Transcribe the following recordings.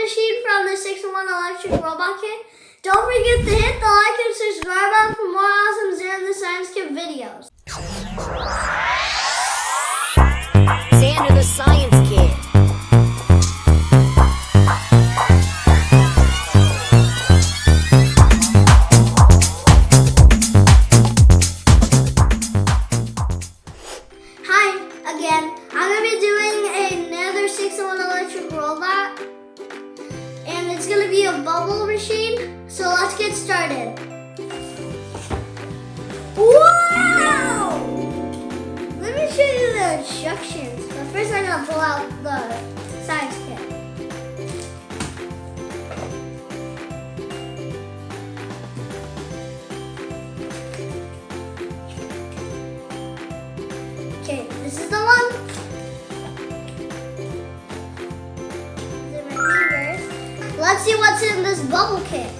machine from the 6-in-1 electric robot kit. Don't forget to hit the like and subscribe button for more awesome Zander The Science Kid videos. Zander The Science Kid. Hi, again. I'm going to be doing another 6-in-1 electric robot. And it's going to be a bubble machine. So let's get started. Wow! Let me show you the instructions. But first I'm going to pull out the science kit. Okay, this is the one. These are my fingers. Let's see what's in this bubble kit.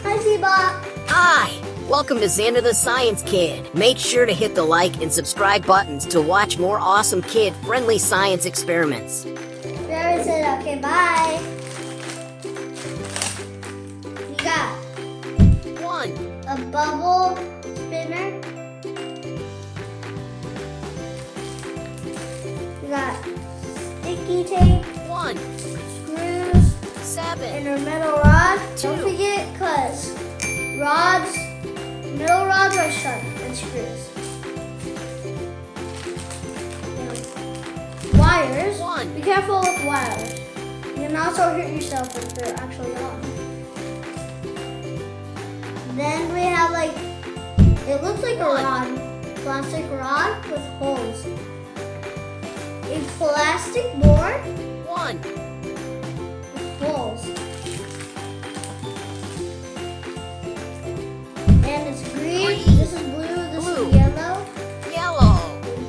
Hi, Zeba. Hi! Welcome to Zander The Science Kid. Make sure to hit the like and subscribe buttons to watch more awesome kid-friendly science experiments. There is it. Okay, bye. You got 1, a bubble spinner. You got sticky tape, 1, screws, 7, and a metal rod. Don't 2. forget, because metal rods are sharp and screws. And wires. 1. Be careful with wires. You can also hurt yourself if they're actually on. Then we have it looks like a rod, plastic rod with holes. A plastic board 1, with holes. And it's green, this is blue, this is yellow, yellow,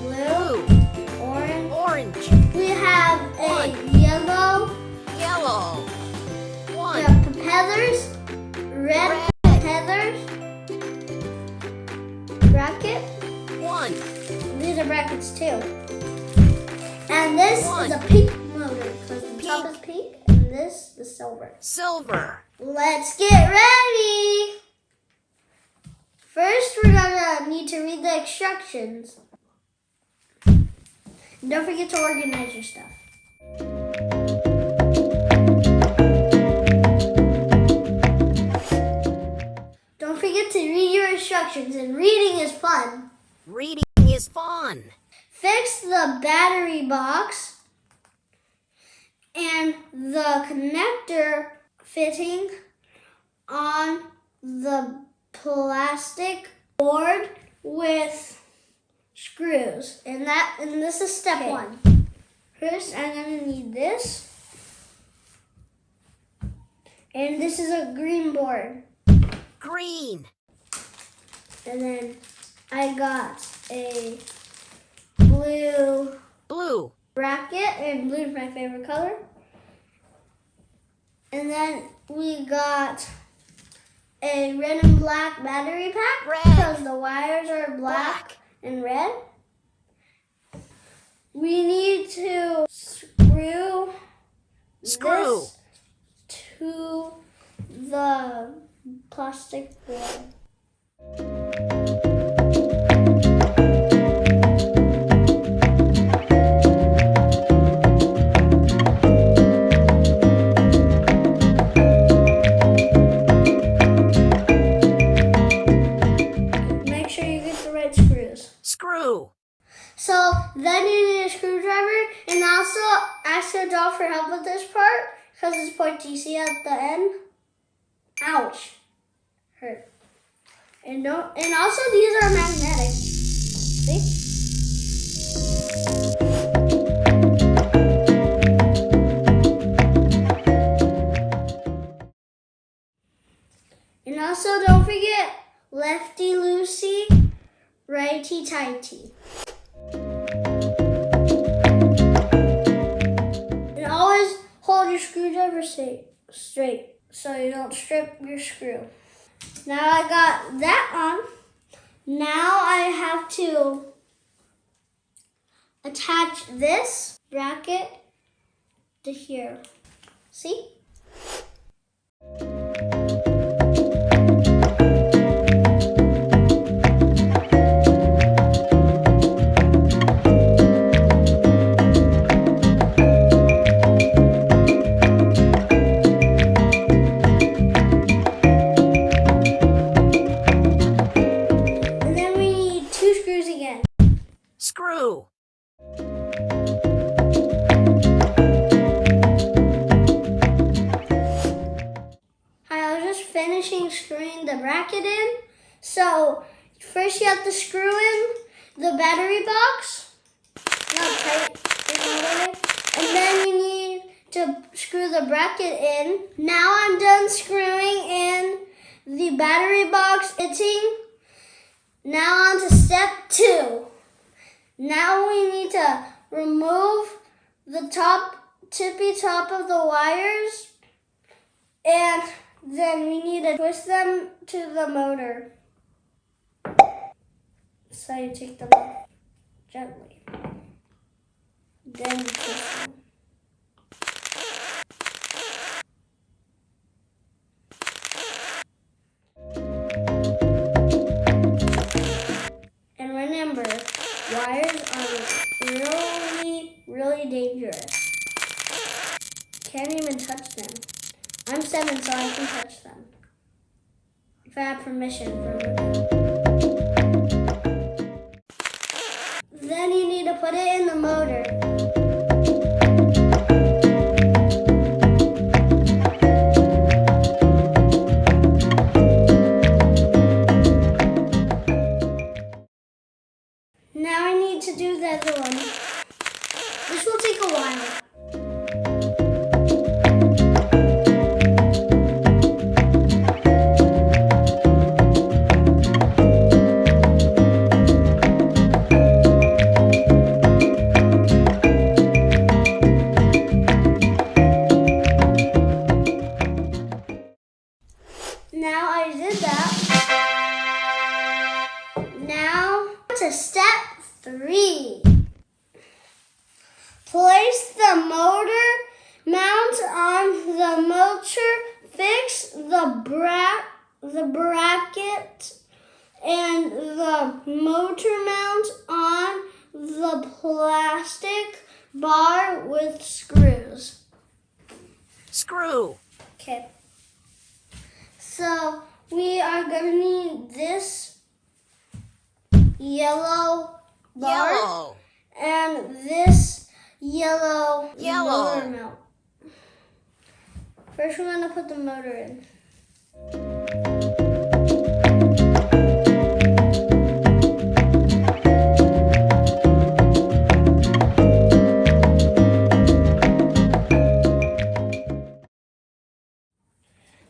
blue, blue, orange. orange, We have a yellow, yellow, we 1, have propellers, red propellers, bracket. 1, These are brackets too. And this One. is a pink motor because the top is pink and this is silver. silver, Let's get ready. First, we're gonna need to read the instructions. And don't forget to organize your stuff. Don't forget to read your instructions, and reading is fun. reading is fun. Fix the battery box and the connector fitting on the plastic board with screws. And this is step 1. First, I'm gonna need this. And this is a green board. Green, And then I got a blue blue, bracket, and blue is my favorite color. And then we got a red and black battery pack Red. because the wires are black and red. We need to screw Screw. this to the plastic board. Make sure you get the right screws. screw, So then you need a screwdriver, and also ask your dog for help with this part because it's pointy. See at the end? Ouch. Hurt. And also these are magnetic. See? And also don't forget lefty loosey, righty tighty. And always hold your screwdriver straight so you don't strip your screw. Now I got that on. Now I have to attach this bracket to here. See? And then we need 2 screws again. Screw. Finishing screwing the bracket in. So first you have to screw in the battery box, not tight, and then you need to screw the bracket in. Now I'm done screwing in the battery box fitting. Now on to step 2. Now we need to remove the tippy top of the wires, and then we need to twist them to the motor. So you take them off gently. Then you twist them. And remember, wires are really dangerous. Can't even touch them. I'm 7, so I can touch them. If I have permission from them. Then you need to put it in the motor. Now I need to do the other one. This will take a while. Now I did that. Now to step 3. Place the motor mount on the motor, fix the bracket and the motor mount on the plastic bar with screws. Screw. Okay. So we are going to need this yellow bar Yellow. and this yellow motor mount. First we're going to put the motor in.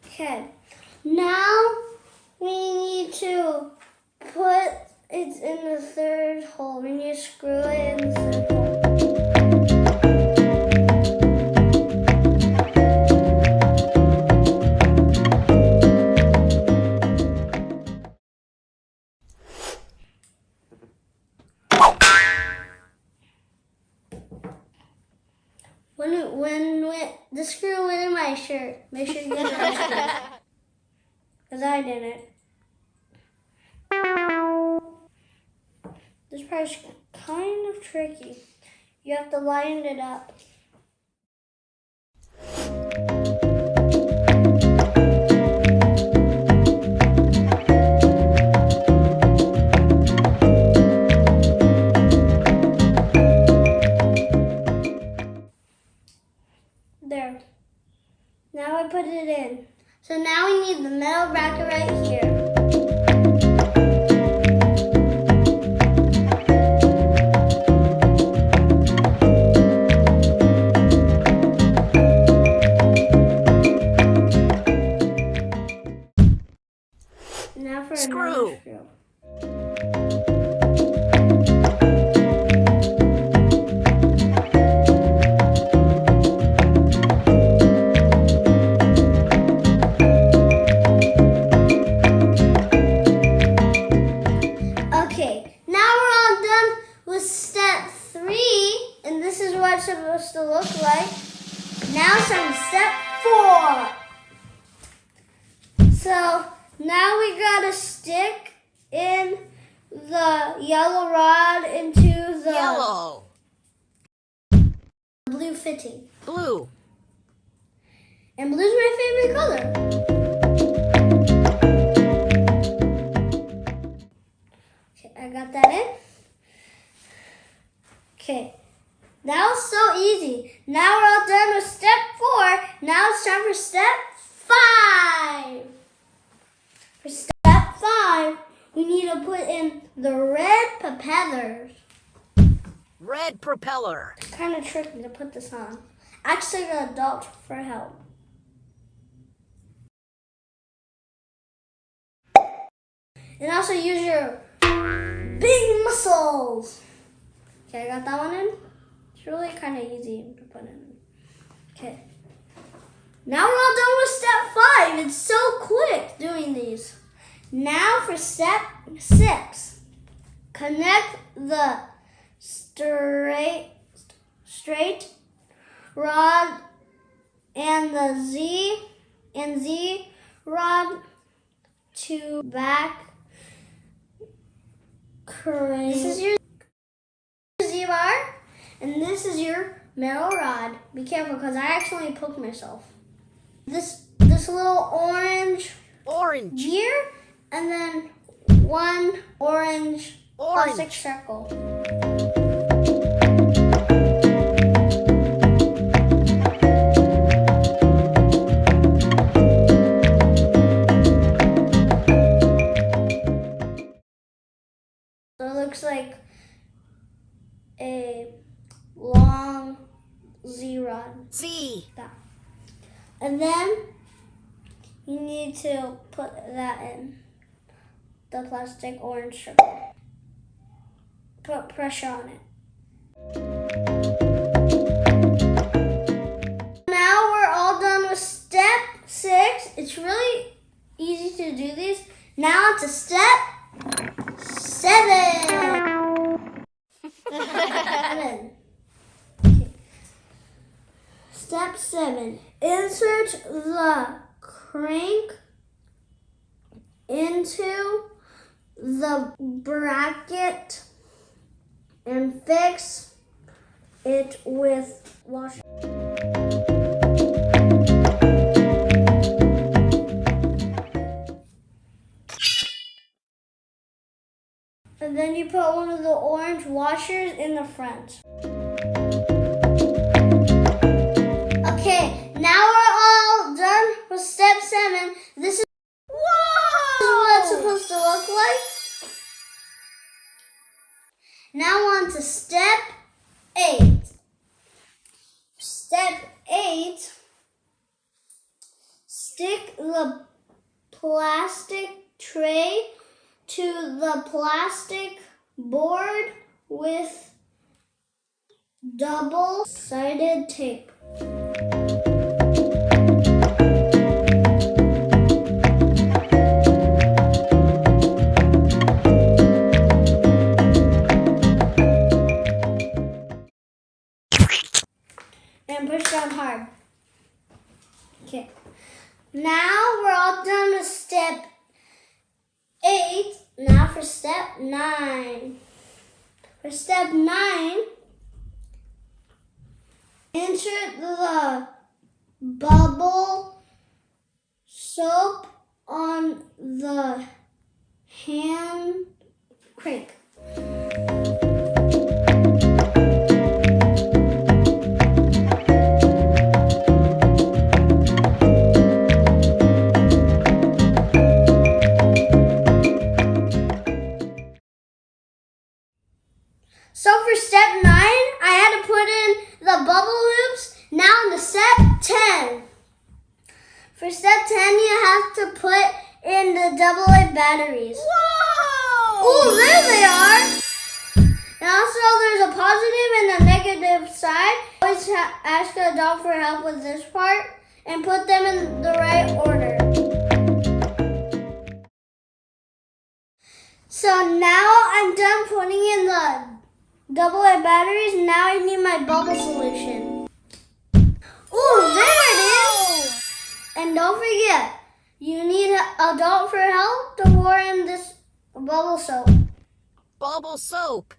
Okay, now we need to put it in the 3rd hole. We need to screw it in the 3rd hole. When the screw went in my shirt, make sure you get it right. Because I didn't. This part's kind of tricky. You have to line it up. There. Now I put it in. So now we need the metal bracket right here. Now for another screw. Okay, now we're all done with step 3, and this is what it's supposed to look like. Now it's on step 4. So now we gotta stick in the yellow rod into the Yellow. blue fitting. Blue. And blue's my favorite color. Okay, I got that in. Okay, that was so easy. Now we're all done with step 4. Now it's time for step 5. For step 5, we need to put in the red propellers. Red propeller. It's kind of tricky to put this on. Actually, an adult for help. And also use your big muscles. Okay, I got that one in. It's really kind of easy to put in. Okay. Now we're all done with step 5. It's so quick doing these. Now for step 6. Connect the straight rod and the Z rod to back crane. This is your Z bar, and this is your middle rod. Be careful, because I actually poked myself. This little orange gear, and then one orange plastic circle. So it looks like a long Z rod. Z. And then you need to put that in the plastic orange circle. Put pressure on it. Now we're all done with step 6. It's really easy to do these. Now to step 7. 7. Okay. Step 7. Insert the crank into the bracket and fix it with washer. And then you put one of the orange washers in the front. Okay, now we're all done with step 7. This is what it's supposed to look like. Now on to step 8. Step 8, stick the plastic tray to the plastic board with double-sided tape. And push down hard. Okay. Now we're all done with step 8. Now for step 9. For step 9, insert the bubble soap on the hand crank. So for step 9, I had to put in the bubble loops. Now on to step 10. For step 10, you have to put in the AA batteries. Whoa! Oh, there they are. And also there's a positive and a negative side. Always ask a dog for help with this part and put them in the right order. So now I'm done putting in the double A batteries. Now I need my bubble solution. Ooh, there it is! And don't forget, you need a dog for help to pour in this bubble soap. Bubble soap.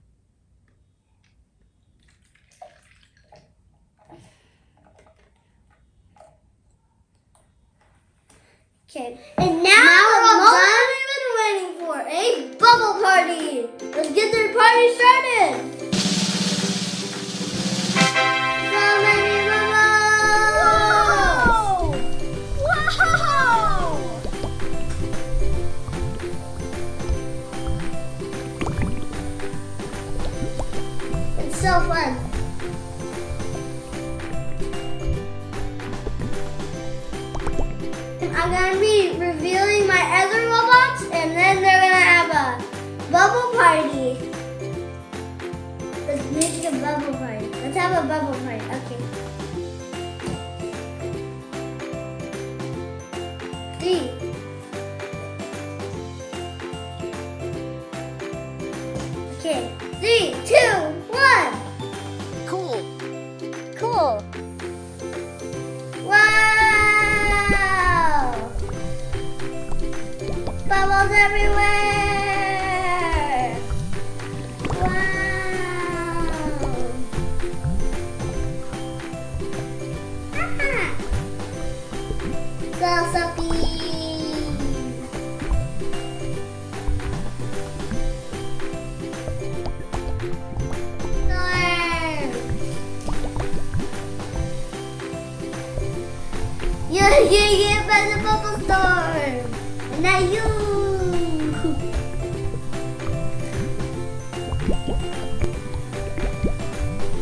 Okay. And now the moment we've been waiting for, a bubble party. Let's get the party started. So many bubbles! Whoa! It's so fun. I'm gonna be revealing my other robots, and then they're gonna have a bubble party. Let's make a bubble party. Let's have a bubble party. Okay. 3. Okay. 3, 2, 1. Cool. Cool. Wow! Bubbles everywhere! Wow! Ah! So soapy! Yeah, by the bubble storm. And now you.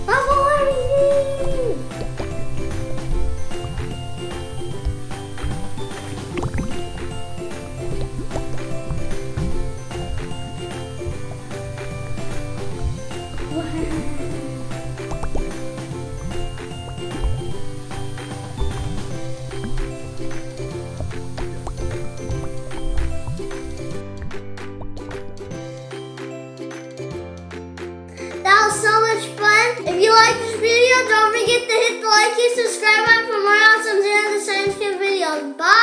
Bubble party. That was so much fun. If you like this video, don't forget to hit the like and subscribe button for more awesome Zander The Science Kid videos. Bye!